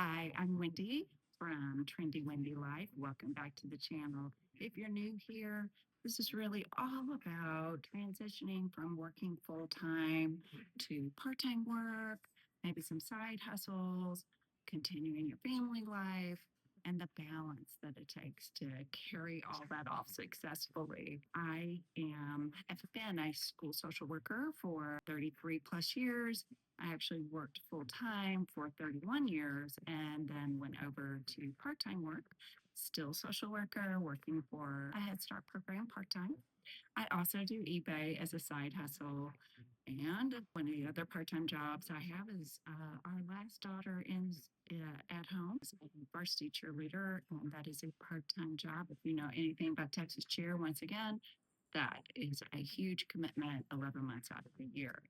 Hi, I'm Wendy from Trendy Wendy Life. Welcome back to the channel. If you're new here, this is really all about transitioning from working full time to part time work, maybe some side hustles, continuing your family life, and the balance that it takes to carry all that off successfully. I've been a school social worker for 33 plus years. I actually worked full time for 31 years and then went over to part time work, still social worker, working for a Head Start program part time. I also do eBay as a side hustle. And one of the other part time jobs I have is our last daughter is at home as a varsity cheerleader. And that is a part time job. If you know anything about Texas cheer, once again, that is a huge commitment 11 months out of the year.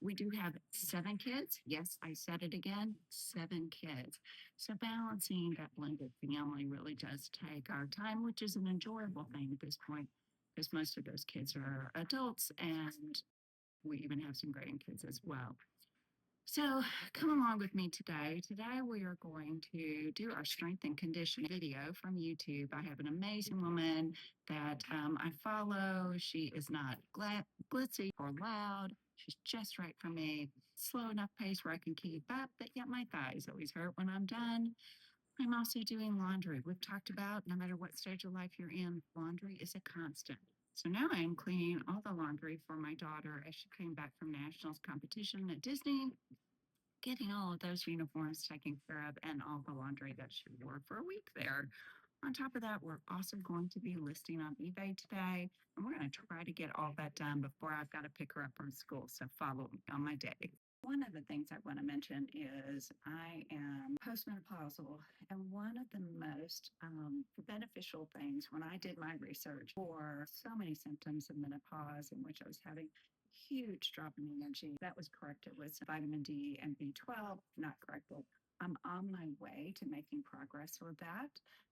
We do have 7 kids. Yes, I said it again, 7 kids. So balancing that blended family really does take our time, which is an enjoyable thing at this point because most of those kids are adults and we even have some grandkids as well. So come along with me today. Today we are going to do our strength and conditioning video from YouTube. I have an amazing woman that I follow. She is not glitzy or loud. She's just right for me. Slow enough pace where I can keep up, but yet my thighs always hurt when I'm done. I'm also doing laundry. We've talked about no matter what stage of life you're in, laundry is a constant. So now I am cleaning all the laundry for my daughter as she came back from nationals competition at Disney, getting all of those uniforms taken care of and all the laundry that she wore for a week there. On top of that, we're also going to be listing on eBay today, and we're going to try to get all that done before I've got to pick her up from school. So follow me on my day. One of the things I want to mention is I am postmenopausal, and one of the most beneficial things when I did my research for so many symptoms of menopause in which I was having huge drop in energy. That was corrected with vitamin D and B12, not corrected. I'm on my way to making progress with that,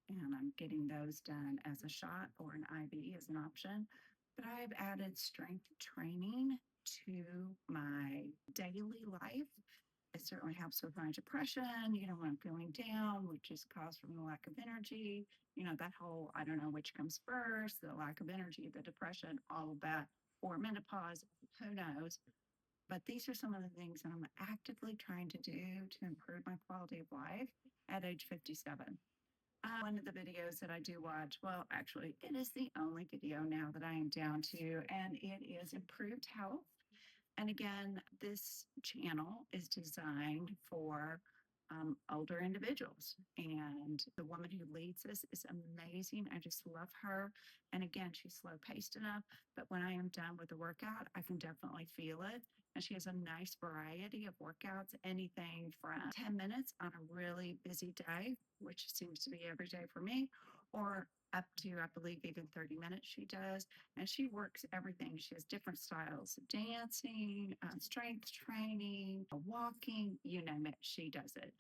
and I'm getting those done as a shot or an IV as an option. But I've added strength training to my daily life. It certainly helps with my depression, when I'm feeling down, which is caused from the lack of energy, that whole, I don't know which comes first, the lack of energy, the depression, all of that, or menopause, who knows. But these are some of the things that I'm actively trying to do to improve my quality of life at age 57. One of the videos that I do watch, well, actually, it is the only video now that I am down to, and it is improved health. And again, this channel is designed for older individuals. And the woman who leads this is amazing. I just love her. And again, she's slow paced enough, but when I am done with the workout, I can definitely feel it. And she has a nice variety of workouts, anything from 10 minutes on a really busy day, which seems to be every day for me, or up to, I believe, even 30 minutes she does. And she works everything. She has different styles of dancing, strength training, walking, you name it, she does it.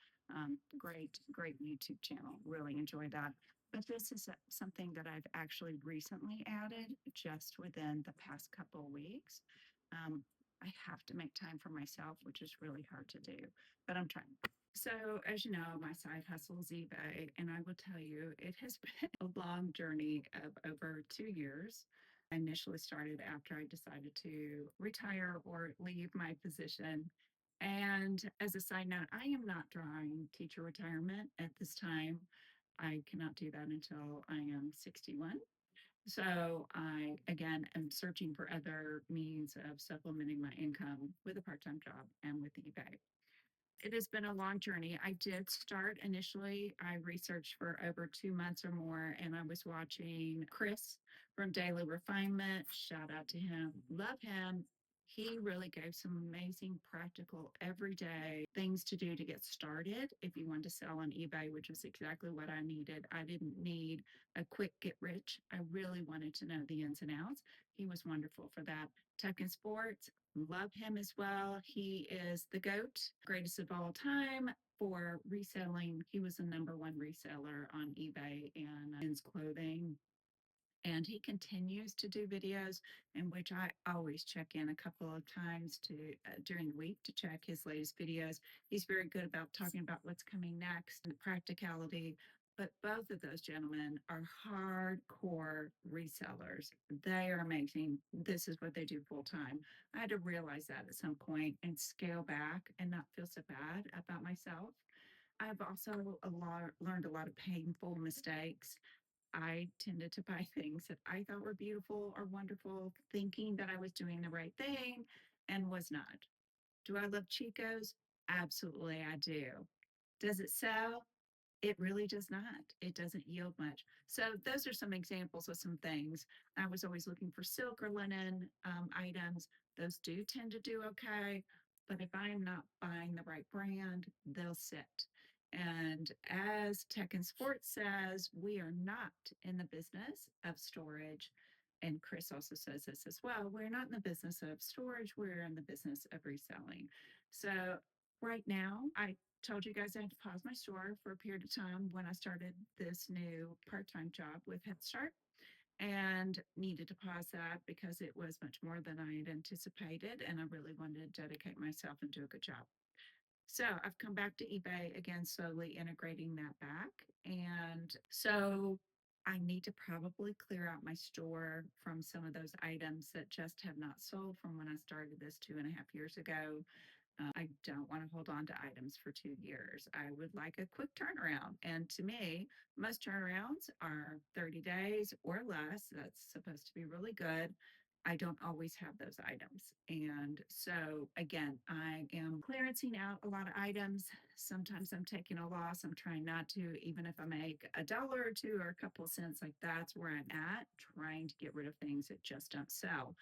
Great YouTube channel. Really enjoy that. But this is something that I've actually recently added just within the past couple of weeks. I have to make time for myself, which is really hard to do, but I'm trying. So, as you know, my side hustle is eBay, and I will tell you, it has been a long journey of over 2 years. I initially started after I decided to retire or leave my position. And as a side note, I am not drawing teacher retirement at this time. I cannot do that until I am 61. So I, again, am searching for other means of supplementing my income with a part-time job and with eBay. It has been a long journey. I did start initially, I researched for over 2 months or more, and I was watching Chris from Daily Refinement. Shout out to him. Love him. He really gave some amazing, practical, everyday things to do to get started if you want to sell on eBay, which is exactly what I needed. I didn't need a quick get rich. I really wanted to know the ins and outs. He was wonderful for that. Tuck in Sports, love him as well. He is the GOAT, greatest of all time for reselling. He was the number one reseller on eBay and men's clothing. And he continues to do videos in which I always check in a couple of times to during the week to check his latest videos. He's very good about talking about what's coming next and practicality. But both of those gentlemen are hardcore resellers. They are amazing. This is what they do full time. I had to realize that at some point and scale back and not feel so bad about myself. I've also learned a lot of painful mistakes. I tended to buy things that I thought were beautiful or wonderful, thinking that I was doing the right thing and was not. Do I love Chico's? Absolutely, I do. Does it sell? It really does not. It doesn't yield much. So those are some examples of some things. I was always looking for silk or linen items. Those do tend to do okay. But if I am not buying the right brand, they'll sit. And as Tech and Sports says, we are not in the business of storage. And Chris also says this as well. We're not in the business of storage. We're in the business of reselling. So right now, I told you guys I had to pause my store for a period of time when I started this new part-time job with Head Start and needed to pause that because it was much more than I had anticipated and I really wanted to dedicate myself and do a good job. So I've come back to eBay again, slowly integrating that back. And so I need to probably clear out my store from some of those items that just have not sold from when I started this 2.5 years ago. I don't want to hold on to items for 2 years. I would like a quick turnaround. And to me, most turnarounds are 30 days or less. That's supposed to be really good. I don't always have those items. And so, again, I am clearancing out a lot of items. Sometimes I'm taking a loss. I'm trying not to, even if I make a dollar or two or a couple of cents, like that's where I'm at, trying to get rid of things that just don't sell.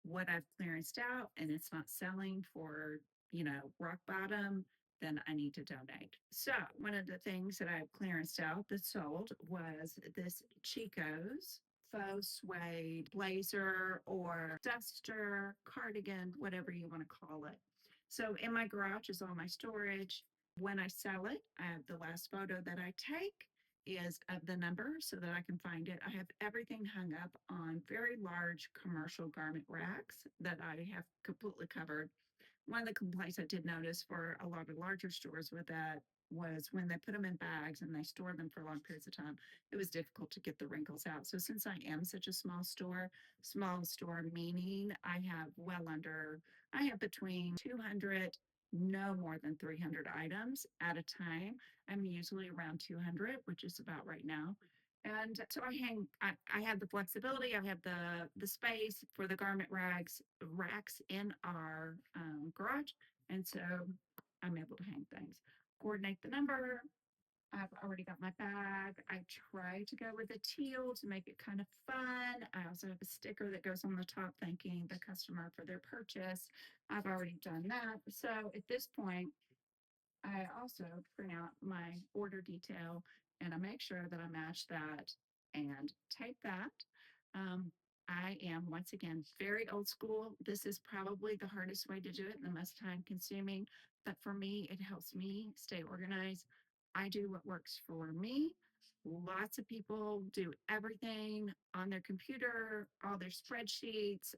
What I've clearanced out and it's not selling for, rock bottom, then I need to donate. So one of the things that I've clearanced out that sold was this Chico's faux suede blazer or duster, cardigan, whatever you want to call it. So in my garage is all my storage. When I sell it, I have the last photo that I take is of the number so that I can find it. I have everything hung up on very large commercial garment racks that I have completely covered. One of the complaints I did notice for a lot of larger stores with that was when they put them in bags and they store them for long periods of time, it was difficult to get the wrinkles out. So since I am such a small store meaning I have between 200, no more than 300 items at a time. I'm usually around 200, which is about right now. And so I have the flexibility, I have the space for the garment racks in our garage. And so I'm able to hang things, coordinate the number. I've already got my bag. I try to go with a teal to make it kind of fun. I also have a sticker that goes on the top thanking the customer for their purchase. I've already done that. So at this point, I also print out my order detail and I make sure that I match that and tape that. Um, I am once again very old school. This is probably the hardest way to do it and the most time consuming, but for me, it helps me stay organized. I do what works for me. Lots of people do everything on their computer, all their spreadsheets,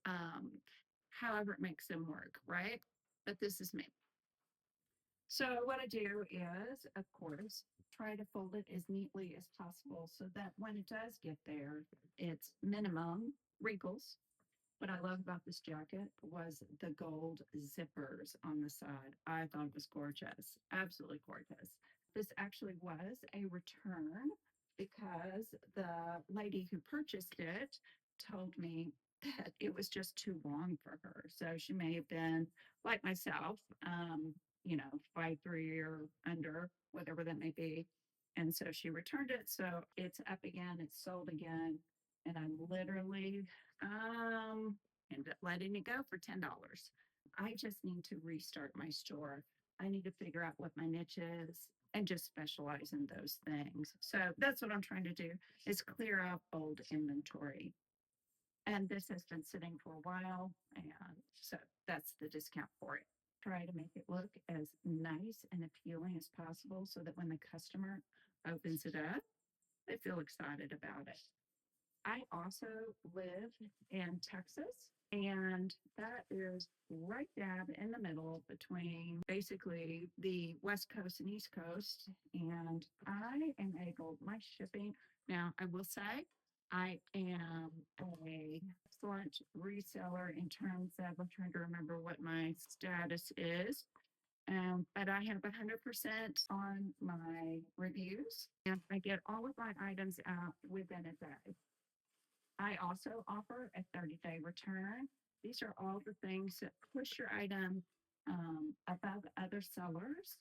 however it makes them work, right? But this is me. So what I do is, of course, try to fold it as neatly as possible so that when it does get there, it's minimum wrinkles. What I love about this jacket was the gold zippers on the side. I thought it was gorgeous, absolutely gorgeous. This actually was a return because the lady who purchased it told me that it was just too long for her. So she may have been like myself, 5'3" or under, whatever that may be. And so she returned it. So it's up again, it's sold again. And I literally ended up letting it go for $10. I just need to restart my store. I need to figure out what my niche is and just specialize in those things. So that's what I'm trying to do is clear out old inventory. And this has been sitting for a while. And so that's the discount for it. Try to make it look as nice and appealing as possible so that when the customer opens it up, they feel excited about it. I also live in Texas, and that is right dab in the middle between basically the West Coast and East Coast. And I am able, my shipping, now I will say, I am a excellent reseller in terms of, I'm trying to remember what my status is. But I have 100% on my reviews, and I get all of my items out within a day. I also offer a 30-day return. These are all the things that push your item above other sellers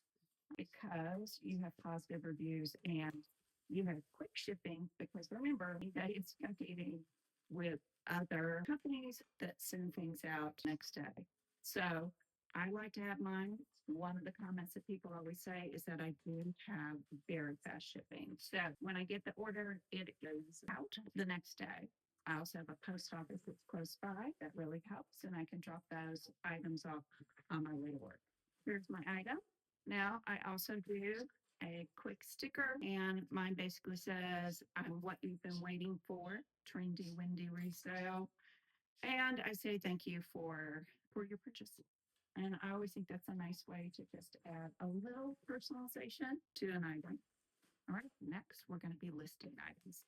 because you have positive reviews and you have quick shipping. Because remember, eBay is competing with other companies that send things out next day. So I like to have mine. One of the comments that people always say is that I do have very fast shipping. So when I get the order, it goes out the next day. I also have a post office that's close by that really helps, and I can drop those items off on my way to work. Here's my item. Now, I also do a quick sticker, and mine basically says, I'm what you've been waiting for, trendy, windy resale. And I say thank you for your purchase. And I always think that's a nice way to just add a little personalization to an item. All right, next we're going to be listing items.